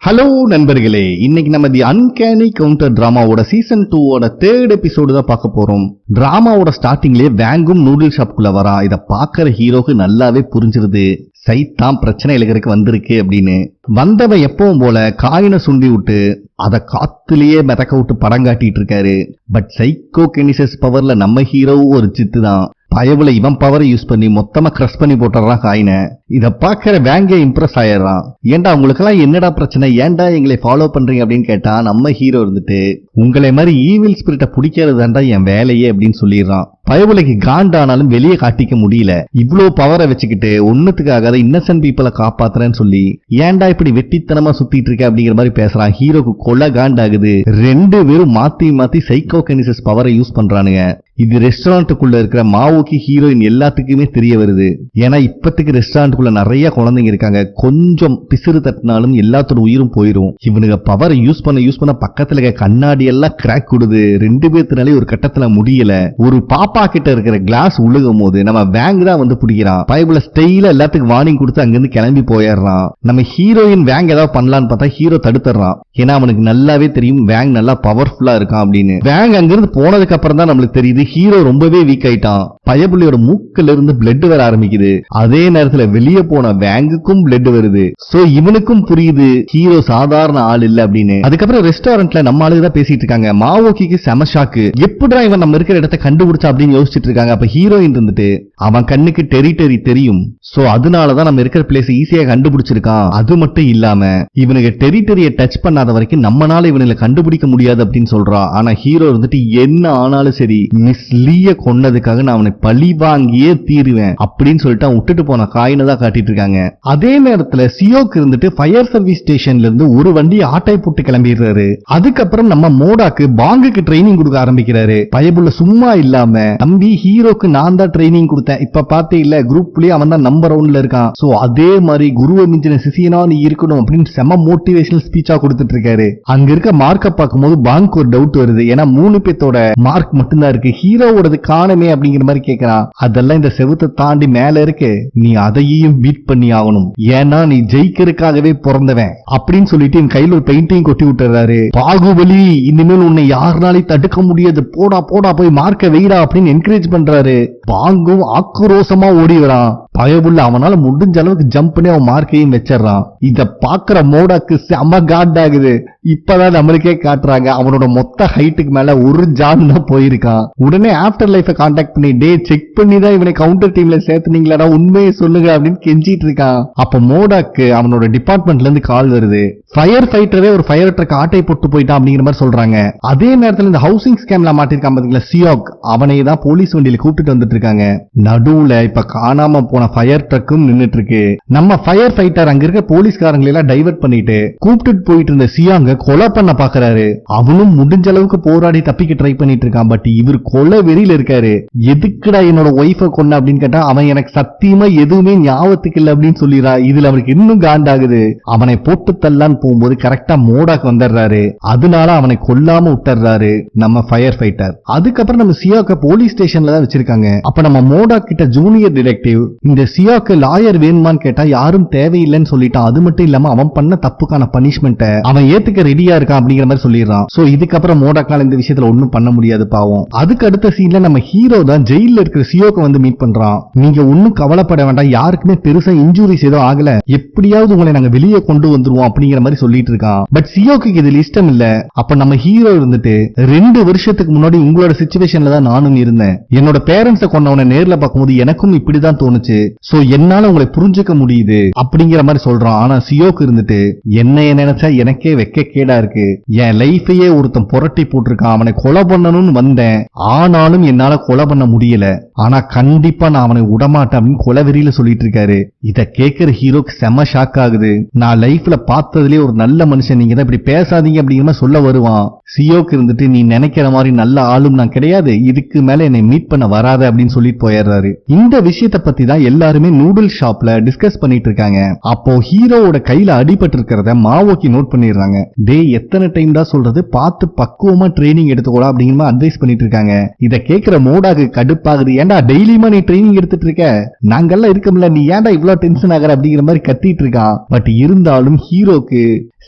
Hello நண்பர்களே, இன்னைக்கு நம்ம தி uncanny counter டிராமாவோட season 2 3rd episode தான் பார்க்க போறோம். டிராமாவோட ஸ்டார்டிங்லயே வேங்கும் நூடுல் ஷாப்குள்ள வரா. இத பாக்குற ஹீரோக்கு நல்லாவே புரிஞ்சிருது சைத்தான் பிரச்சனை இலகருக்கு வந்திருக்கு அப்படின்னு. வந்தவன் எப்பவும் போல காயினை சுண்டி விட்டு அத காத்துலயே மிதக்க விட்டு படம் காட்டிட்டு இருக்காரு. பட் சைக்கோ கெனிசஸ் பவர்ல நம்ம ஹீரோவும் ஒரு சித்து தான். பயவுல இவன் பவரை யூஸ் பண்ணி மொத்தமா கிரஷ் பண்ணி போட்டுறான் காயினை. இத பாக்குற வேங்கே இம்ப்ரெஸ் ஆயிடுறான். ஏன்டா உங்களுக்கெல்லாம் என்னடா பிரச்சனை, ஏன்டா எங்களை ஃபாலோ பண்றீங்க அப்படின்னு கேட்டா நம்ம ஹீரோ இருந்துட்டு உங்களை மாதிரி ஈவில் ஸ்பிரிட்ட பிடிக்கிறதாண்டா என் வேலையே அப்படின்னு சொல்லிடுறான். பயவுலைக்கு காண்டானாலும் வெளியே காட்டிக்க முடியல. இவ்வளவு பவரை வச்சுக்கிட்டு ஒன்னுத்துக்காக இன்னசென்ட் பீப்புளை காப்பாத்துறேன்னு சொல்லி ஏன்டா இப்படி வெட்டித்தனமா சுத்திட்டு இருக்க அப்படிங்கிற மாதிரி பேசுறான். ஹீரோக்கு கொலை காண்டாகுது. ரெண்டு பேரும் மாத்தி மாத்தி சைக்கோ கெனிசஸ் பவரை யூஸ் பண்றானுங்க. இது ரெஸ்டாரண்ட்டுக்குள்ள இருக்கிற மாவுக்கு ஹீரோயின் எல்லாத்துக்குமே தெரிய வருது. ஏன்னா இப்பத்துக்கு ரெஸ்டாரண்ட்டுக்குள்ள நிறைய குழந்தைங்க இருக்காங்க. கொஞ்சம் பிசிறு தட்டினாலும் எல்லாத்தோட உயிரும் போயிரும். இவனுங்க பவரை யூஸ் பண்ண பக்கத்துல இருக்க கண்ணாடி எல்லாம் கிராக் கொடுது. ரெண்டு பேர்த்தினாலே ஒரு கட்டத்துல முடியல. ஒரு பாப்பா கிட்ட இருக்கிற கிளாஸ் உழுகும் போது நம்ம வேங் தான் வந்து பிடிக்கிறான். பைபிள ஸ்டைல எல்லாத்துக்கும் வார்னிங் கொடுத்து அங்கிருந்து கிளம்பி போயிடுறான். நம்ம ஹீரோயின் வேங் ஏதாவது பண்ணலான்னு பார்த்தா ஹீரோ தடுத்துறான். ஏன்னா அவனுக்கு நல்லாவே தெரியும் வேங் நல்லா பவர்ஃபுல்லா இருக்கான் அப்படின்னு. வேங் அங்கிருந்து போனதுக்கு அப்புறம் தான் நம்மளுக்கு தெரியுது ஹீரோ ரொம்பவே வீக் ஆயிட்டான். பயபுள்ளியோட மூக்குல இருந்து பிளட் வர ஆரம்பிக்குது. அதே நேரத்துல வெளியே போன வேங்குக்கும் பிளட் வருது. சோ இவனுக்கும் புரியுது ஹீரோ சாதாரண ஆள் இல்ல அப்படின்னு. அதுக்கப்புறம் ரெஸ்டாரண்ட்ல நம்ம ஆளுங்க தான் பேசிட்டு இருக்காங்க. மாவோக்கிக்கு செம ஷாக்கு. எப்படிடா இவன் நம்ம இருக்கிற இடத்தை கண்டுபிடிச்சா அப்படின்னு யோசிச்சுட்டு இருக்காங்க. அப்ப ஹீரோயின் இருந்துட்டு அவன் கண்ணுக்கு டெரிட்டரி தெரியும். சோ அதனாலதான் நம்ம இருக்கிற பிளேஸ் ஈஸியா கண்டுபிடிச்சிருக்கான். அது மட்டும் இல்லாம இவனுக்கு டெரிட்டரிய டச் பண்ணாத வரைக்கும் நம்மனால இவனுங்களை கண்டுபிடிக்க முடியாது அப்படின்னு சொல்றான். ஆனா ஹீரோ இருந்துட்டு என்ன ஆனாலும் சரி மிஸ் லீய கொன்னதுக்காக நான் அவனை பழி வாங்கியே தீருவேன் அப்படின்னு சொல்லிட்டு அவன் விட்டுட்டு போன காயினை தான் காட்டிட்டு இருக்காங்க. அதே நேரத்துல சியோக்கு இருந்துட்டு ஃபயர் சர்வீஸ் ஸ்டேஷன்ல இருந்து ஒரு வண்டி ஆட்டை போட்டு கிளம்பிடுறாரு. அதுக்கப்புறம் நம்ம மோடாக்கு பாங்குக்கு ட்ரைனிங் கொடுக்க ஆரம்பிக்கிறாரு. பயபுள்ள சும்மா இல்லாம தம்பி ஹீரோக்கு நான் தான் ட்ரைனிங் கொடுத்தேன், இப்ப பார்த்தே இல்ல குரூப்லயே அவன் தான் நம்பர் 1ல இருக்கான். சோ அதே மாதிரி குருவை மிஞ்சின சிசியனா நீ இருக்கணும் அப்படின்னு செம மோட்டிவேஷனல் ஸ்பீச்சா கொடுத்துட்டு இருக்காரு. அங்க இருக்க மார்க்க பார்க்கும்போது பாங்க் ஒரு டவுட் வருது. ஏன்னா 3 பேத்தோட மார்க் மட்டும்தான் இருக்கு, ஹீரோவோடது காணமே அப்படிங்கிற மாதிரி கேட்கிறான். அதெல்லாம் இந்த செவுத்தை தாண்டி மேல இருக்கு, நீ அதையும் பீட் பண்ணி ஆகணும், ஏன்னா நீ ஜெயிக்கிறதுக்காகவே பிறந்தவன் அப்படின்னு சொல்லிட்டு என் கையில ஒரு பெயிண்டிங் கொட்டி விட்டுறாரு. பாகுபலி இனிமேல் உன்னை யாருனாலையும் தடுக்க முடியாது, போடா போடா போய் மார்க்க வெயிடா அப்படின்னு என்கரேஜ் பண்றாரு. பாங்கும் ஆக்ரோஷமா ஓடி வரான். பயபுள்ள அவனால முடிஞ்ச அளவுக்கு ஜம்ப் பண்ணி அவன் மார்க்கையும் வச்சிடறான். இத பாக்குற மோடாக்கு செம காட் ஆகுது. இப்பதான் நம்மளுக்கே காட்டுறாங்க அவனோட மொத்த ஹைட்டுக்கு மேல ஒரு ஜான் தான் போயிருக்கான். உடனே ஆஃப்டர் லைஃபை கான்டாக்ட் பண்ணி டே செக் பண்ணி தான் இவனை கவுண்டர் டீம்ல சேர்த்துனீங்களா, உண்மையை சொல்லுங்க அப்படின்னு கெஞ்சிட்டு இருக்கான். அப்ப மோடாக்கு அவனோட டிபார்ட்மெண்ட்ல இருந்து கால் வருது. ஃபயர் ஃபைட்டரே ஒரு ஃபயர் ட்ரக் ஆட்டை போட்டு போயிட்டான் அப்படிங்கிற மாதிரி சொல்றாங்க. அதே நேரத்தில் இந்த ஹவுசிங் ஸ்கேம்ல மாட்டிருக்கான் பாத்தீங்களா சியோக், அவனை தான் போலீஸ் வண்டியில கூப்பிட்டு வந்துட்டு இருக்காங்க. நடுவுல இப்ப காணாம போன ஃபயர் ட்ரக்கும் நின்னுட்டு இருக்கு. நம்ம ஃபயர் ஃபைட்டர் அங்க இருக்க போலீஸ்காரங்களை எல்லாம் டைவர்ட் பண்ணிட்டு கூப்பிட்டு போயிட்டு இருந்த சியாங்க கொலை பண்ண பாக்குறாரு. அவனும் முடிஞ்ச அளவுக்கு போராடி தப்பிக்க ட்ரை பண்ணிட்டு இருக்கான். பட் இவர் கொலை வெறியில இருக்காரு. எதுக்குடா என்னோட ஒய்ஃபை கொன்ன அப்படின்னு கேட்டா அவன் எனக்கு சத்தியமா எதுவுமே ஞாபகத்துக்கு இல்ல அப்படின்னு சொல்லிடுறா. இதுல அவருக்கு இன்னும் காண்டாகுது. அவனை போட்டு தள்ளான்னு போகும்போது கரெக்டா மோடாக்கு வந்துடுறாரு. அதனால அவனை கொல்லாம விட்டுறாரு நம்ம ஃபயர் ஃபைட்டர். அதுக்கப்புறம் நம்ம சியாக்க போலீஸ் ஸ்டேஷன்ல தான் வச்சிருக்காங்க. அப்ப நம்ம மோடா கிட்ட ஜூனியர் டிடெக்டிவ் இந்த சியாக்கு லாயர் வேணுமான்னு கேட்டா யாரும் தேவையில்லைன்னு சொல்லிட்டான். அது மட்டும் இல்லாம அவன் பண்ண தப்புக்கான பனிஷ்மெண்ட் அவன் ஏத்துக்க ரெடியா இருக்கான் அப்படிங்கிற மாதிரி சொல்லிடுறான். சோ இதுக்கப்புறம் மோடாக்கால இந்த விஷயத்துல ஒண்ணும் பண்ண முடியாது பாவம். அதுக்கு அடுத்த சீன்ல நம்ம ஹீரோ தான் ஜெயில இருக்கிற சியோக்கு வந்து மீட் பண்றான். நீங்க ஒன்னும் கவலைப்பட வேண்டாம், யாருக்குமே பெருசா இன்ஜூரிஸ் ஏதோ ஆகல, எப்படியாவது உங்களை நாங்க வெளியே கொண்டு வந்துருவோம் அப்படிங்கிற மாதிரி சொல்லிட்டு இருக்கான். பட் சியோக்கு இதுல இஷ்டம் இல்ல. அப்ப நம்ம ஹீரோ இருந்துட்டு 2 வருஷத்துக்கு முன்னாடி உங்களோட சிச்சுவேஷன்ல தான் நானும் இருந்தேன், என்னோட பேரண்ட்ஸை கொண்டவனை நேர்ல பார்க்கும்போது எனக்கும் இப்படிதான் தோணுச்சு, சோ என்னால உங்களை புரிஞ்சுக்க முடியுது அப்படிங்கிற மாதிரி சொல்றான். ஆனா சியோக்கு இருந்துட்டு என்னைய நினைச்சா எனக்கே வெக்க கேடா இருக்கு, என் லைஃபையே ஒருத்தன் புரட்டி போட்டிருக்கான், அவனை கொலை பண்ணணும்னு வந்தேன், ஆனாலும் என்னால கொலை பண்ண முடியல, ஆனா கண்டிப்பா நான் அவனை விடமாட்டேன் அப்படின்னு கொலைவெறியில சொல்லிட்டு இருக்காரு. இத கேட்கிற ஹீரோக்கு செம ஷாக் ஆகுது. நான் லைஃப்ல பார்த்ததுலயே ஒரு நல்ல மனுஷன், நீங்க தான் இப்படி பேசாதீங்க அப்படிங்கிற சொல்ல வருவான். சியோக்கு இருந்துட்டு நீ நினைக்கிற மாதிரி நல்ல ஆளும் நான் கிடையாது, இதுக்கு மேல என்னை மீட் பண்ண வராத அப்படின்னு சொல்லிட்டு போயிடுறாரு. இந்த விஷயத்தை பத்தி தான் எல்லாருமே நூடுல் ஷாப்ல டிஸ்கஸ் பண்ணிட்டு இருக்காங்க. அப்போ ஹீரோவோட கையில அடிபட்டு இருக்கிறத மாவோக்கி நோட் பண்ணிடுறாங்க. டே எத்தனை டைம் தான் சொல்றது, பார்த்து பக்குவமா ட்ரைனிங் எடுத்துக்கூட அப்படிங்கிற அட்வைஸ் பண்ணிட்டு இருக்காங்க. இத கேட்கிற மோடாக்கு கடுப்பாகுது. ஏன்டா டெய்லியுமா நீ ட்ரைனிங் எடுத்துட்டு இருக்க, நாங்கெல்லாம் இருக்கோம்ல, நீ ஏன்டா இவ்வளவு டென்ஷன் ஆகிற அப்படிங்கிற மாதிரி கத்திட்டு இருக்கான். பட் இருந்தாலும் ஹீரோக்கு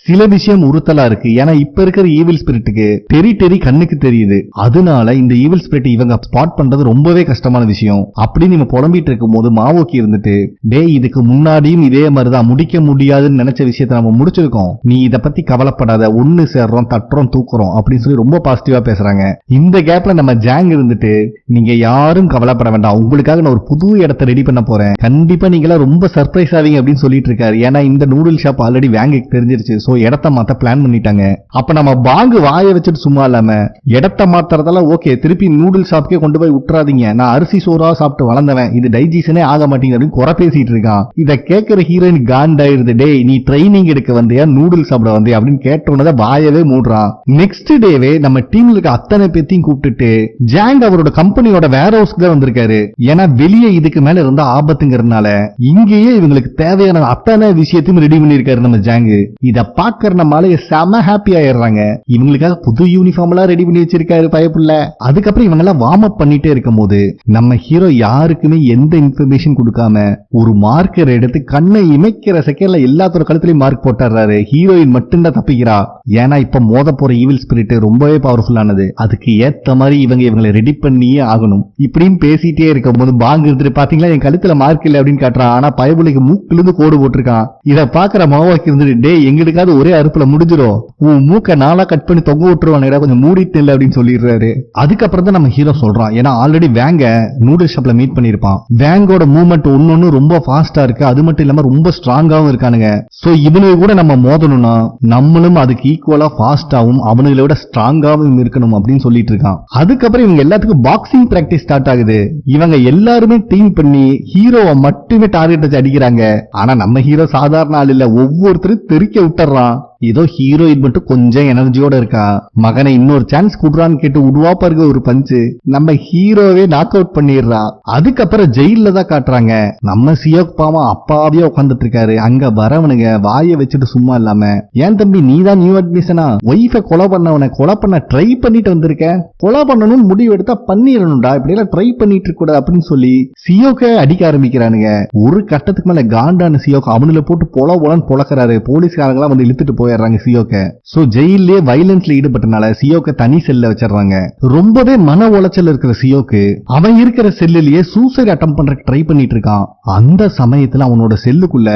சில விஷயம் உறுத்தலா இருக்கு. ஏன்னா இப்ப இருக்கிற ஈவில் ஸ்பிரிட்டுக்கு டெரி கண்ணுக்கு தெரியுது. அதனால இந்த ஈவில் ஸ்பிரிட் இவங்க ஸ்பாட் பண்றது ரொம்பவே கஷ்டமான விஷயம். அப்படி நீங்க புலம்பிட்டு இருக்கும் போது மாவோக்கி இருந்துட்டு, டேய் இதுக்கு முன்னாடியும் இதே மாதிரிதான் முடிக்க முடியாதுன்னு நினைச்ச விஷயத்த நம்ம முடிச்சிருக்கோம், நீ இத பத்தி கவலைப்படாத, ஒண்ணு சேர்றோம் தட்டுறோம் தூக்குறோம் அப்படின்னு சொல்லி ரொம்ப பாசிட்டிவா பேசுறாங்க. இந்த கேப்ல நம்ம ஜாங் இருந்துட்டு, நீங்க யாரும் கவலைப்பட வேண்டாம், உங்களுக்காக நான் ஒரு புது இடத்தை ரெடி பண்ண போறேன், கண்டிப்பா நீங்களா ரொம்ப சர்ப்ரைஸ் ஆவீங்க அப்படின்னு சொல்லிட்டு இருக்காரு. ஏன்னா இந்த நூடுல் ஷாப் ஆல்ரெடி வேங்குக்கு தெரிஞ்சிருச்சு. சோ இடத்த மாத்த பிளான் பண்ணிட்டாங்க. அப்ப நம்ம பாங்கு வாய வச்சுட்டு சும்மா இல்லாம இடத்த மாத்துறதெல்லாம் ஓகே, திருப்பி நூடுல் ஷாப்க்கே கொண்டு போய் விட்டுறாதீங்க, நான் அரிசி சோறா சாப்பிட்டு வளர்ந்தவன், இது டைஜஷனே ஆக மாட்டேங்குது அப்படின்னு குறை பேசிட்டு இருக்கான். இத கேட்கிற ஹீரோயின் காண்டாயிருது. டேய் நீ ட்ரைனிங் எடுக்க வந்தியா நூடுல் சாப்பிட வந்தியா அப்படின்னு கேட்டோன்னதான் வாயவே மூடுறான். நெக்ஸ்ட் டேவே நம்ம டீம்ல இருக்க அத்தனை பேத்தையும் கூப்பிட்டுட்டு ஜாங் அவரோட கம்பெனியோட வேர் ஹவுஸ்க்கு தான் வந்திருக்காரு. ஏன்னா வெளியே இதுக்கு மேல இருந்த ஆபத்துங்கிறதுனால இங்கேயே இவங்களுக்கு தேவையான அத்தனை விஷயத்தையும் ரெடி பண்ணிருக்காரு நம்ம ஜாங். இத பாக்குற நம்மளால செம ஹாப்பி ஆயிடுறாங்க. இவங்களுக்காக புது யூனிஃபார்ம் எல்லாம் ரெடி பண்ணி வச்சிருக்காரு பயப்புள்ள. அதுக்கப்புறம் இவங்க எல்லாம் வார்ம் அப் பண்ணிட்டே இருக்கும் போது நம்ம ஹீரோ யாருக்குமே எந்த இன்ஃபர்மேஷன் கொடுக்காம ஒரு மார்க்கர் எடுத்து கண்ணை இமைக்கிற செகண்ட்ல எல்லாத்தோட கழுத்துலயும் மார்க் போட்டுறாரு. ஹீரோயின் மட்டும்தான் தப்பிக்கிறா. ஏன்னா இப்ப மோத போற ஈவில் ஸ்பிரிட் ரொம்பவே பவர்ஃபுல்லானது. அதுக்கு ஏத்த மாதிரி இவங்களை ரெடி பண்ணியே ஆகணும். இப்படின்னு பேசிட்டே இருக்கும் போது பாங்கு இருந்துட்டு, பாத்தீங்களா என் கழுத்துல மார்க் இல்ல அப்படின்னு காட்டுறான். ஆனா பயபுலைக்கு மூக்கிலிருந்து கோடு போட்டிருக்கான். இத பாக்குற மாவாக்கி இருந்துட்டு, டே எங்களுக்காவது ஒரே அறுப்புல முடிஞ்சிடும், உன் மூக்க நாளா கட் பண்ணி தொங்க விட்டுருவானேடா, கொஞ்சம் மூடிட்டு இல்ல அப்படின்னு சொல்லிடுறாரு. அதுக்கப்புறம் தான் நம்ம ஹீரோ சொல்றான். ஏன்னா ஆல்ரெடி வேங்க நூடுல் ஷாப்ல மீட் பண்ணிருப்பான். வேங்கோட மூவ்மெண்ட் ஒன்னொன்னு ரொம்ப ஃபாஸ்டா இருக்கு. அது மட்டும் இல்லாம ரொம்ப ஸ்ட்ராங்காவும் இருக்கானுங்க. சோ இவனுக்கு கூட நம்ம மோதணும்னா நம்மளும் அதுக்கு ஈக்குவலா ஃபாஸ்டாவும் அவனுங்களை விட ஸ்ட்ராங்காவும் இருக்கணும் அப்படின்னு சொல்லிட்டு இருக்கான். அதுக்கப்புறம் இவங்க எல்லாத்துக்கும் பாக்ஸிங் பிராக்டிஸ் ஸ்டார்ட் ஆகுது. இவங்க எல்லாருமே டீம் பண்ணி ஹீரோவை மட்டுமே டார்கெட் வச்சு அடிக்கிறாங்க. ஆனா நம்ம ஹீரோ சாதாரண ஆள் இல்ல, ஒவ்வொருத்தரும் தெறிக்க விட்டுறான். ஏதோ ஹீரோயின் மட்டும் கொஞ்சம் எனர்ஜியோட இருக்கா. மகனை இன்னொரு சான்ஸ் குடுறான்னு கேட்டு உருவா பாருங்க ஒரு பஞ்சு, நம்ம ஹீரோவே நாக் அவுட் பண்ணிடுறான். அதுக்கப்புறம் ஜெயில தான் காட்டுறாங்க. நம்ம சியோக் பாவா அப்பாவே உட்காந்துட்டு இருக்காரு. அங்க வரவனுங்க வாய வச்சுட்டு சும்மா இல்லாம, ஏன் தம்பி நீதான் நியூ அட்மிஷனா, ஒய்ஃபை கொலை பண்ணவனை கொலை பண்ண ட்ரை பண்ணிட்டு வந்திருக்க, கொலை பண்ணணும்னு முடிவு எடுத்தா பண்ணிடணும்டா, இப்படி எல்லாம் ட்ரை பண்ணிட்டு இருக்க கூடாது அப்படின்னு சொல்லி சியோக்க அடிக்க ஆரம்பிக்கிறானுங்க. ஒரு கட்டத்துக்கு மேல காண்டான சியோக் அவனுல போட்டு பொலன்னு பொழக்கிறாரு. போலீஸ்காரங்களா வந்து இழுத்துட்டு போய் சியோக்க. சோ ஜெயிலே வயலன்ஸ்ல ஈடுபட்டனால சியோக்க தனி செல்ல வச்சிடறாங்க. ரொம்பவே மன உளைச்சல் இருக்கிற சியோக்கு அவன் இருக்கிற செல்லிலேயே சூசைட் அட்டெம்ப்ட் பண்றதுக்கு ட்ரை பண்ணிட்டு இருக்கான். அந்த சமயத்துல அவனோட செல்லுக்குள்ள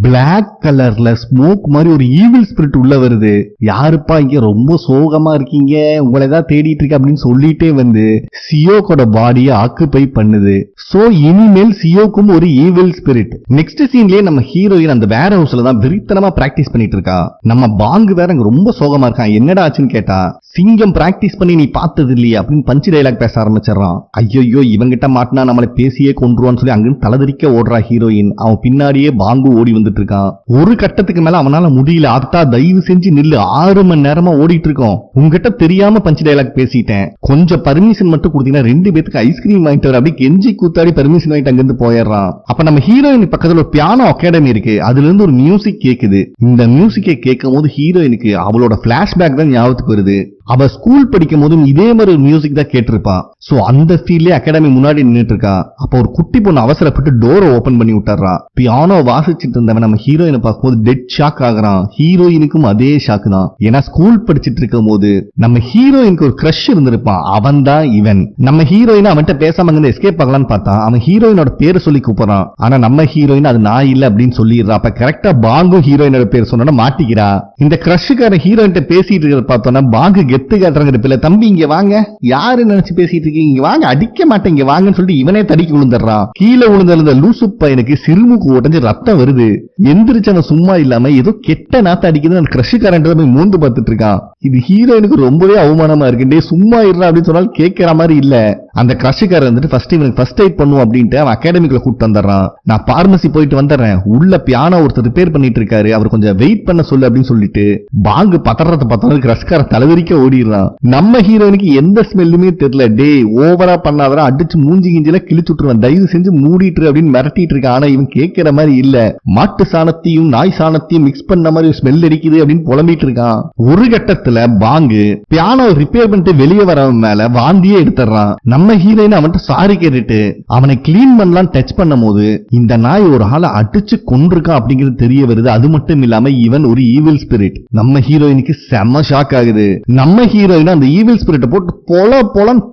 பிளாக் கலர்ல ஸ்மோக் மாதிரி ஒரு ஈவில் ஸ்பிரிட் உள்ள வருது. யாருப்பா இங்க ரொம்ப சோகமா இருக்கீங்க, உங்களை தான் தேடிட்டு இருக்க அப்படின்னு சொல்லிட்டே வந்து சியோக்கோட பாடியை ஆக்குபை பண்ணுது. சோ இனிமேல் சியோக்கும் ஒரு ஈவில் ஸ்பிரிட். நெக்ஸ்ட் சீன்லயே நம்ம ஹீரோயின் அந்த வேர் ஹவுஸ்ல தான் வெறித்தனமா பிராக்டிஸ் பண்ணிட்டு இருக்கா. நம்ம பாங்கு வேற ரொம்ப சோகமா இருக்கான். என்னடா ஆச்சுன்னு கேட்டா, சிங்கம் பிராக்டிஸ் பண்ணி நீ பார்த்தது இல்லையா அப்படின்னு பஞ்சு டைலாக் பேச ஆரம்பிச்சிடறான். ஐயோ இவங்கிட்ட மாட்டினா நம்மளை பேசியே கொன்றுவான்னு சொல்லி அங்கிருந்து தலதறிக்க ஓடுறா ஹீரோயின். அவன் பின்னாடியே பாங்கு ஓடி வந்துட்டு இருக்கான். ஒரு கட்டத்துக்கு மேல அவனால முடியல, அத்தா தயவு செஞ்சு நில்லு, 6 மணி நேரமா ஓடிட்டு இருக்கோம், உங்ககிட்ட தெரியாம பஞ்சு டைலாக் பேசிட்டேன், கொஞ்சம் பர்மிஷன் மட்டும் கொடுத்தீங்கன்னா 2 பேத்துக்கு ஐஸ்கிரீம் வாங்கிட்டு வர, அப்படி கெஞ்சி கூத்தாடி பர்மிஷன் வாங்கிட்டு அங்கிருந்து போயிடுறான். அப்ப நம்ம ஹீரோயின் பக்கத்துல ஒரு பியானோ அகாடமி இருக்கு. அதுல இருந்து ஒரு மியூசிக் கேக்குது. இந்த மியூசிக்கை கேட்கும் போது ஹீரோயினுக்கு அவளோட பிளாஷ்பேக் தான் ஞாபகத்துக்கு வருது. அவ ஸ்கூல் படிக்கும் போதும் இதே மாதிரி ஒரு மியூசிக் தான் கேட்டிருப்பான். சோ அந்த ஃபீல்லே அகாடமி முன்னாடி நின்னுட்டு இருக்கா. அப்ப ஒரு குட்டி பொண்ணு அவசரப்பட்டு டோரை ஓபன் பண்ணி விட்டுறா. பியானோ வாசிச்சுட்டு இருந்தவன் நம்ம ஹீரோயினை பார்க்கும்போது டெட் ஷாக் ஆகுறான். ஹீரோயினுக்கும் அதே ஷாக் தான். ஏன்னா ஸ்கூல் படிச்சிட்டு இருக்கும் போது நம்ம ஹீரோயினுக்கு ஒரு கிரஷ் இருந்திருப்பான். அவன் தான் இவன். நம்ம ஹீரோயின் அவன்கிட்ட பேசாம இருந்து எஸ்கேப் ஆகலான்னு பார்த்தா அவன் ஹீரோயினோட பேரை சொல்லி கூப்பிடுறான். ஆனா நம்ம ஹீரோயின் அது நான் இல்ல அப்படின்னு சொல்லிடுறா. அப்ப கரெக்டா பாங்கு ஹீரோயினோட பேர் சொன்னா மாட்டிக்கிறா. இந்த கிரஷுக்கார ஹீரோயின் பேசிட்டு இருக்கிறத பார்த்தோன்னா பாங்கு கெத்து காட்டுறாங்க. பிள்ளை தம்பி இங்க வாங்க, யாரு நினைச்சு பேசிட்டு இருக்கீங்க, இங்க வாங்க, அடிக்க மாட்டேன் இங்க வாங்கன்னு சொல்லிட்டு இவனே தடிக்கி விழுந்துடுறான். கீழே விழுந்த லூசு பையனுக்கு சிறுமுக்கு உடஞ்சு ரத்தம் வருது. எந்திரிச்சவன் சும்மா இல்லாம ஏதோ கெட்ட நாத்த அடிக்குது அந்த கிரஷுக்காரன் போய் மூந்து பார்த்துட்டு இருக்கான். இது ஹீரோயினுக்கு ரொம்பவே அவமானமா இருக்கு. சும்மா இருறா அப்படின்னு சொன்னாலும் கேட்கிற மாதிரி இல்ல. அந்த கிரஷுக்காரர் வந்துட்டு ஃபர்ஸ்ட் இவனுக்கு ஃபர்ஸ்ட் எய்ட் பண்ணும் அப்படின்ட்டு அவன் அகாடமிக்குள்ள கூப்பிட்டு வந்துடுறான். நான் பார்மசி போயிட்டு வந்துடுறேன், உள்ள பியானோ ஒருத்தர் ரிப்பேர் பண்ணிட்டு இருக்காரு, அவர் கொஞ்சம் வெயிட் பண்ண சொல்லு அப்படின்னு சொல்லிட்டு பாங்கு பதறத பார்த்தா கிரஷ்கார தலைவரிக்க ஓடிடுறான். நம்ம ஹீரோனுக்கு எந்த ஸ்மெல்லுமே தெரியல. டே ஓவரா பண்ணாதரா, அடிச்சு மூஞ்சி கிஞ்சில கிழிச்சுட்டுருவான், தயவு செஞ்சு மூடிட்டு அப்படின்னு மிரட்டிட்டு இருக்கான். ஆனா இவன் கேட்கிற மாதிரி இல்ல. மாட்டு சாணத்தையும் நாய் சாணத்தையும் மிக்ஸ் பண்ண மாதிரி ஸ்மெல் அடிக்குது அப்படின்னு புலம்பிட்டு இருக்கான். ஒரு கட்டத்துல பாங்கு பியானோ ரிப்பேர் பண்ணிட்டு வெளியே வரவன் மேல வாந்தியே எடுத்துறான். நம்ம ஹீரோயின் அவன்கிட்ட சாரி கேட்டுட்டு அவனை கிளீன் பண்ணலாம் டச் பண்ணும் போது இந்த நாய் ஒரு ஆளை அடிச்சு கொண்டிருக்கான் அப்படிங்கிறது தெரிய வருது. அது மட்டும் இல்லாம இவன் ஒரு ஈவில் ஈவில் ஸ்பிரிட். நம்ம ஹீரோயினுக்கு செம ஷாக் ஆகுது. நம்ம ஹீரோயின் அந்த ஈவில் ஸ்பிரிட் போட்டு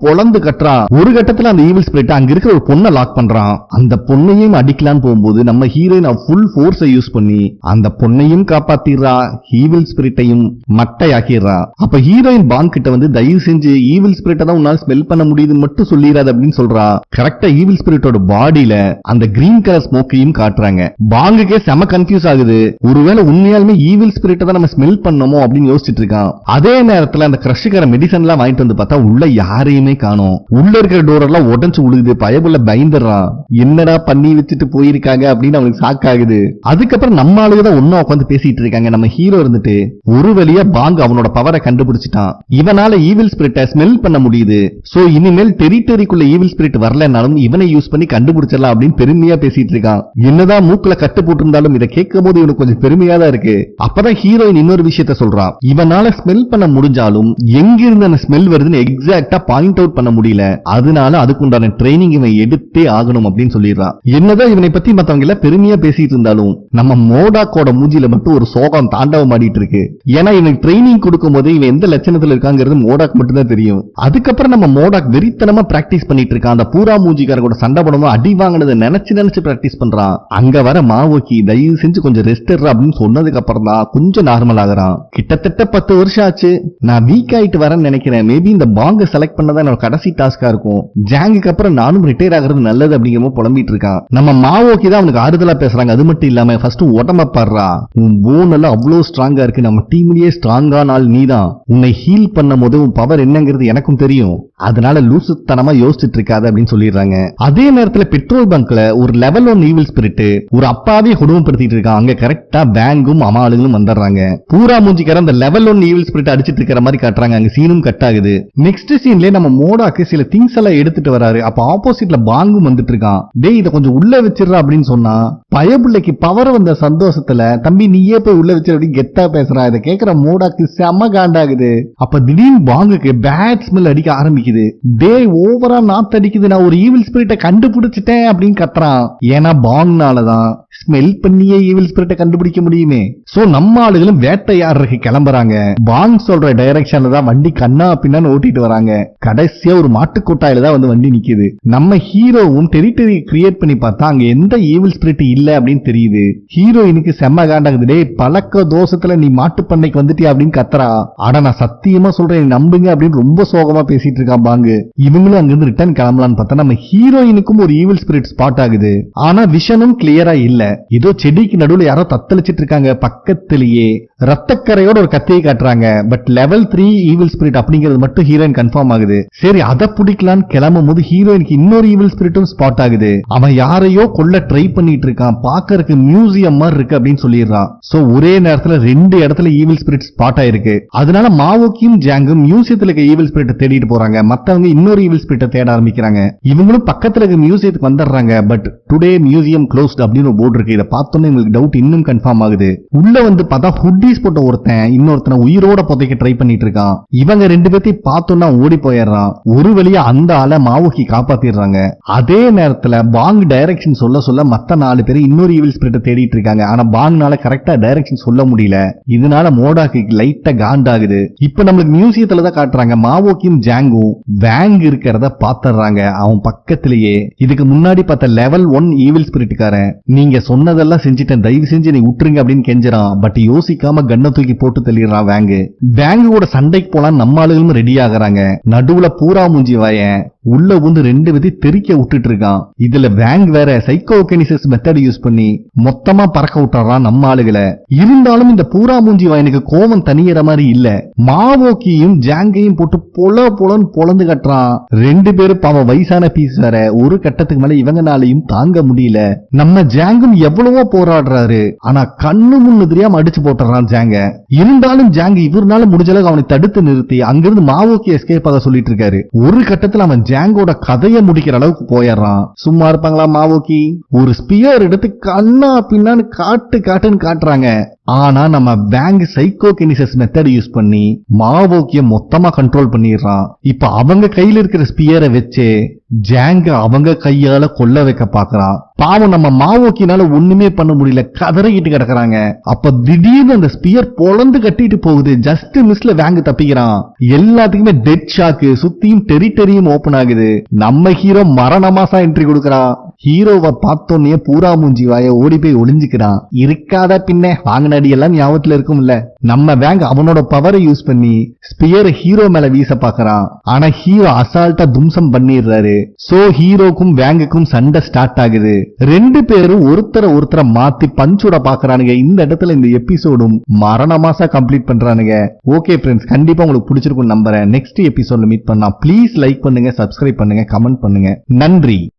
பொலந்து கட்டுறா. ஒரு கட்டத்துல அந்த ஈவில் ஸ்பிரிட் அங்க இருக்கிற ஒரு பொண்ணை லாக் பண்றான். அந்த பொண்ணையும் அடிக்கலான்னு போகும்போது நம்ம ஹீரோயின் ஃபுல் ஃபோர்ஸை யூஸ் பண்ணி அந்த பொண்ணையும் காப்பாத்திடுறா, ஈவில் ஸ்பிரிட்டையும் மட்டையாக்கிடுறா. அப்ப ஹீரோயின் பாங் கிட்ட வந்து தயவு செஞ்சு ஈவில் ஸ்பிரிட்டை தான் உன்னால ஸ்மெல் பண்ண முடியுதுன்னு மட்டும் சொல்லிடாது அப்படின்னு சொல்றா. கரெக்டா ஈவில் ஸ்பிரிட்டோட பாடியில அந்த கிரீன் கலர் ஸ்மோக்கையும் காட்டுறாங்க. பாங்குக்கே செம கன்ஃபியூஸ் ஆகுது. ஒருவேளை உண்மையாலுமே ஈவில் ஸ்பிரிட்டை தான் நம்ம ஸ்மெல் பண்ணணுமோ அப்படின்னு யோசிச்சுட்டு இருக்கான். அதே நேரத்துல அந்த கிரஷுக்கார மெடிசன் எல்லாம் வாங்கிட்டு வந்து பார்த்தா உள்ள யாரையுமே காணோம். உள்ள இருக்கிற டோர் எல்லாம் உடஞ்சு உழுகுது. பயபுள்ள பயந்துறான். என்னடா பண்ணி வச்சுட்டு போயிருக்காங்க அப்படின்னு அவனுக்கு ஷாக் ஆகுது. அதுக்கப்புறம் நம்ம ஆளுங்க தான் ஒண்ணா உட்காந்து பேசிட்டு இருக்காங்க. நம்ம ஹீரோ இருந்துட்டு ஒரு வழியா பாங் அவனோட பவரை கண்டுபிடிச்சிட்டான். இவனால ஈவில் ஸ்பிரிட்டை ஸ்மெல் பண்ண முடியுது. சோ இனிமேல் டெரிட்டரிக்குள்ள ஈவில் ஸ்பிரிட் வரலனாலும் இவனை யூஸ் பண்ணி கண்டுபிடிச்சிடலாம் அப்படின்னு பெருமையா பேசிட்டு இருக்கான். என்னதான் மூக்குல கட்டு போட்டிருந்தாலும் இதை கேட்கும் போது இவனுக்கு கொஞ்சம் பெருமையா தான் இருக்கு. அப்பதான் ஹீரோயின் இன்னொரு விஷயத்த சொல்றான். இவனால ஸ்மெல் பண்ண முடிஞ்சாலும் எங்கிருந்து அந்த ஸ்மெல் வருதுன்னு எக்ஸாக்டா பாயிண்ட் அவுட் பண்ண முடியல. அதனால அதுக்குண்டான ட்ரைனிங் இவன் எடுத்தே ஆகணும் அப்படின்னு சொல்லிடுறான். என்னதான் இவனை பத்தி மத்தவங்க எல்லாம் பெருமையா பேசிட்டு இருந்தாலும் நம்ம மோடாக்கோட மூஞ்சில மட்டும் ஒரு சோகம் தாண்டவம் ஆடிட்டு இருக்கு. ஏன்னா இவனுக்கு ட்ரைனிங் கொடுக்கும் போது இவன் எந்த லட்சணத்துல இருக்காங்கிறது மோடாக் மட்டும் தான் தெரியும். அதுக்கப்புறம் நம்ம மோடாக் வெறித்தனமா பிராக்டிஸ் பண்ணிட்டு இருக்கான். அந்த பூரா மூஞ்சிக்கார கூட சண்டை போடும்போது அடி வாங்கினதை நினைச்சு பிராக்டிஸ் பண்றான். அங்க வர மாவோக்கி தயவு செஞ்சு கொஞ்சம் ரெஸ்ட் அப்படின்னு சொன்னதுக்கு அப்புறம் தான் கொஞ்சம் நார்மல் ஆகுறான். கிட்டத்தட்ட 10 வருஷம் ஆச்சு. நான் வீக் ஆயிட்டு வரேன்னு நினைக்கிறேன். மேபி இந்த பாங்க செலக்ட் பண்ணதான் என்னோட கடைசி டாஸ்கா இருக்கும். ஜாங்குக்கு அப்புறம் நானும் ரிட்டையர் ஆகிறது நல்லது அப்படிங்கிற புலம்பிட்டு இருக்கான். நம்ம மாவோக்கி தான் அவனுக்கு ஆறுதலா பேசுறாங்க. அது மட்டும் இல்லாம ஃபர்ஸ்ட் உடம்ப பாடுறா. உன் போன் எல்லாம் அவ்வளவு ஸ்ட்ராங்கா இருக்கு. நம்ம டீம்லயே ஸ்ட்ராங்கான ஆள் நீதான். உன்னை ஹீல் பண்ணும் போது உன் பவர் என்னங்கிறது எனக்கும் தெரியும். அதனால லூசுத்தனமா யோசிச்சுட்டு இருக்காது அப்படின்னு சொல்லிடுறாங்க. அதே நேரத்துல பெட்ரோல் பங்க்ல ஒரு லெவல் 1 ஈவில் ஸ்பிரிட் ஒரு அப்பாவே கொடுமைப்படுத்திட்டு இருக்கான். அங்க கரெக்டா பேங்கும் அமாளுகளும் வந்துடுறாங்க. பூரா மூஞ்சிக்கார அந்த லெவல் 1 ஈவில் ஸ்பிரிட் அடிச்சிட்டு இருக்கிற மாதிரி காட்டுறாங்க. அங்க சீனும் கட் ஆகுது. நெக்ஸ்ட் சீன்ல நம்ம மோடாக்கு சில திங்ஸ் எல்லாம் எடுத்துட்டு வராரு. அப்ப ஆப்போசிட்ல பாங்கும் வந்துட்டு இருக்கான். டேய் இத கொஞ்சம் உள்ள வச்சிடறா அப்படின்னு சொன்னா பயபுள்ளைக்கு பவர் வந்த சந்தோஷத்துல தம்பி நீயே போய் உள்ள வச்சிரு அப்படின்னு கெத்தா பேசுறான். இதை கேட்கிற மோடாக்கு செம காண்டாகுது. அப்ப திடீர்னு பாங்குக்கு பேட் ஸ்மெல் அடிக்க ஆரம்பிக்குது. டேய் ஓவரா நாத்தடிக்குது, நான் ஒரு ஈவில் ஸ்பிரிட்டை கண்டுபிடிச்சிட்டேன் அப்படின்னு கத்துறான். ஏன்னா பாங்னாலதான் ஸ்மெல் பண்ணியே ஈவில் ஸ்பிரிட்டை கண்டுபிடிக்க முடியுமே. சோ நம்ம ஆளுகளும் வேட்டையாடுறதுக்கு கிளம்புறாங்க. பாங் சொல்ற டைரக்ஷன்ல தான் வண்டி கண்ணா பின்னான்னு ஓட்டிட்டு வராங்க. கடைசியா ஒரு மாட்டுக்கொட்டாயில தான் வந்து வண்டி நிக்குது. நம்ம ஹீரோவும் டெரிட்டரி கிரியேட் பண்ணி பார்த்தா அங்க எந்த ஈவில் ஸ்பிரிட் இல்ல அப்படின்னு தெரியுது. ஹீரோயினுக்கு செம்ம காண்டாகுது. டேய் பழக்க தோஷத்துல நீ மாட்டு பண்ணைக்கு வந்துட்டியா அப்படின்னு கத்துறா. ஆனா நான் சத்தியமா சொல்றேன் நம்புங்க அப்படின்னு ரொம்ப சோகமா பேசிட்டு இருக்கான் பாங்கு. இவங்களும் அங்கிருந்து ரிட்டர்ன் கிளம்பலான்னு பார்த்தா நம்ம ஹீரோயினுக்கும் ஒரு ஈவில் ஸ்பிரிட் ஸ்பாட் ஆகுது. ஆனா விஷனும் கிளியரா இல்ல. ஏதோ செடிக்கு நடுவுல யாரோ தத்தளிச்சிட்டு இருக்காங்க. பக்கத்திலேயே ரத்தக்கரையோட ஒரு கத்தியை காட்டுறாங்க. பட் லெவல் 3 ஈவில் ஸ்பிரிட் அப்படிங்கிறது மட்டும் ஹீரோயின் கன்ஃபார்ம் ஆகுது. சரி அதை பிடிக்கலான்னு கிளம்பும் போது ஹீரோயினுக்கு இன்னொரு ஈவில் ஸ்பிரிட்டும் ஸ்பாட் ஆகுது. அவன் யாரையோ கொல்ல ட்ரை பண்ணிட்டு இருக்கான். பாக்கறதுக்கு மியூசியம் மாதிரி இருக்கு அப்படின்னு சொல்லிடுறான். சோ ஒரே நேரத்துல 2 இடத்துல ஈவில் ஸ்பிரிட் ஸ்பாட் ஆயிருக்கு. அதனால மாவோக்கியும் ஜாங்கும் மியூசியத்துல இருக்க ஈவில் ஸ்பிரிட் தேடிட்டு போறாங்க. மத்தவங்க இன்னொரு ஈவில் ஸ்பிரிட்டை தேட ஆரம்பிக்கிறாங்க. இவங்களும் பக்கத்துல இருக்க மியூசியத்துக்கு வந்துடுறாங்க. பட் டுடே மியூசியம் க்ளோஸ்ட் அப்படின்னு ஒரு போர்டு இருக்கு. இதை பார்த்தோன்னே உங்களுக்கு டவுட் இன்னும் கன்ஃபார்ம் ஆகுது. உள்ள வந்து பார்த்தா ஹுட்டீஸ் போட்ட ஒருத்தன் இன்னொருத்தனை உயிரோட புதைக்க ட்ரை பண்ணிட்டு இருக்கான். இவங்க 2 பேர்த்தையும் பார்த்தோன்னா ஓடி போயிடுறான். ஒரு வழியா அந்த ஆளை மாவோக்கி காப்பாத்திடுறாங்க. அதே நேரத்துல பாங் டைரக்ஷன் சொல்ல மத்த 4 பேர் இன்னொரு ஈவில் ஸ்பிரிட்டை தேடிட்டு இருக்காங்க. ஆனா பாங்னால கரெக்டா டைரக்ஷன் சொல்ல முடியல. இதனால மோடாக்கு லைட்டா காண்டாகுது. இப்ப நம்மளுக்கு மியூசியத்துல தான் காட்டுறாங்க. மாவோக்கியும் ஜாங்கும் வேங் இருக்கிறத பாத்துறாங்க. அவன் பக்கத்திலேயே இதுக்கு முன்னாடி பார்த்த லெவல் 1 ஈவில் ஸ்பிரிட்டுக்காரன் நீங்க சொன்னதெல்லாம் செஞ்சுட்டேன் தயவு செஞ்சு நீ விட்டுருங்க அப்படின்னு கெஞ்சுறான். பட் யோசிக்காம கண்ணை தூக்கி போட்டு தள்ளிடுறான் வேங்கு. வேங்கு கூட சண்டைக்கு போலாம் நம்ம ஆளுகளும் ரெடி ஆகுறாங்க. நடுவுல பூரா மூஞ்சி வாயன் உள்ள வந்து 2 பேத்தையும் தெறிக்க விட்டுட்டு இருக்கான். இதுல வேங் வேற சைக்கோகினிசிஸ் மெத்தட் யூஸ் பண்ணி மொத்தமா பறக்க விட்டுறான் நம்ம ஆளுகளை. இருந்தாலும் இந்த பூரா மூஞ்சி வாயனுக்கு கோபம் தனியற மாதிரி இல்ல. மாவோக்கியும் ஜாங்கையும் போட்டு பொலன்னு பொலந்து கட்டுறான். 2 பேரும் பாவம் வயசான பீஸ் வேற. ஒரு கட்டத்துக்கு மேல இவங்கனாலையும் தாங்க முடியல. நம்ம ஜாங்கும் எவ்வளவோ போராடுறாரு. ஆனா கண்ணு முன்னு தெரியாம அடிச்சு போட்டுறான் ஜாங்க. இருந்தாலும் ஜாங் இவர்னால முடிஞ்ச அளவுக்கு அவனை தடுத்து நிறுத்தி அங்கிருந்து மாவோக்கி எஸ்கேப் ஆக சொல்லிட்டு இருக்காரு. ஒரு கட்டத்துல அவன் ஜாங்கோட கதையை முடிக்கிற அளவுக்கு போயிடுறான். சும்மா இருப்பாங்களா மாவோக்கி? ஒரு ஸ்பியர் எடுத்து கண்ணா பின்னான்னு காட்டுன்னு காட்டுறாங்க. ஆனா நம்ம வேங் சைக்கோகினிசிஸ் மெத்தட் யூஸ் பண்ணி மாவோக்கிய மொத்தமா கண்ட்ரோல் பண்ணிடுறான். இப்ப அவங்க கையில இருக்கிற ஸ்பியரை வச்சு ஜாங்க அவங்க கையால கொல்ல வைக்க பாக்குறான். பாவம் நம்ம மாவோக்கினால ஒண்ணுமே பண்ண முடியல, கதறிக்கிட்டு கிடக்குறாங்க. அப்ப திடீர்னு அந்த ஸ்பியர் பொளந்து கட்டிட்டு போகுது. ஜஸ்ட் மிஸ்ல வேங்க தப்பிக்கிறான். எல்லாத்துக்குமே டெட் ஷாக்கு, சுத்தியும் டெரிட்டரியும் ஓபன் ஆகுது. நம்ம ஹீரோ மரணமாசா என்ட்ரி கொடுக்கறான். ஹீரோவை பார்த்தோன்னே பூரா மூஞ்சி வாய ஓடி போய் ஒளிஞ்சுக்கிறான். இருக்காத பின்ன வாங்கின அடி எல்லாம் ஞாபகத்துல இருக்கும்ல. நம்ம வேங் அவனோட பவரை யூஸ் பண்ணி ஸ்பியர் ஹீரோ மேல வீச பாக்குறான். ஆனா ஹீரோ அசால்ட்டா தும்சம் பண்ணிடுறாரு. சோ ஹீரோக்கும் வேங்குக்கும் சண்டை ஸ்டார்ட் ஆகுது. ரெண்டு பேரும் ஒருத்தரை மாத்தி பஞ்சுட பாக்குறானுங்க. இந்த இடத்துல இந்த எபிசோடும் மரணமாசா கம்ப்ளீட் பண்றானுங்க. ஓகே ஃப்ரெண்ட்ஸ், கண்டிப்பா உங்களுக்கு பிடிச்சிருக்கும் நம்புறேன். நெக்ஸ்ட் எபிசோட்ல மீட் பண்ணலாம். ப்ளீஸ் லைக் பண்ணுங்க, சப்ஸ்கிரைப் பண்ணுங்க, கமெண்ட் பண்ணுங்க. நன்றி.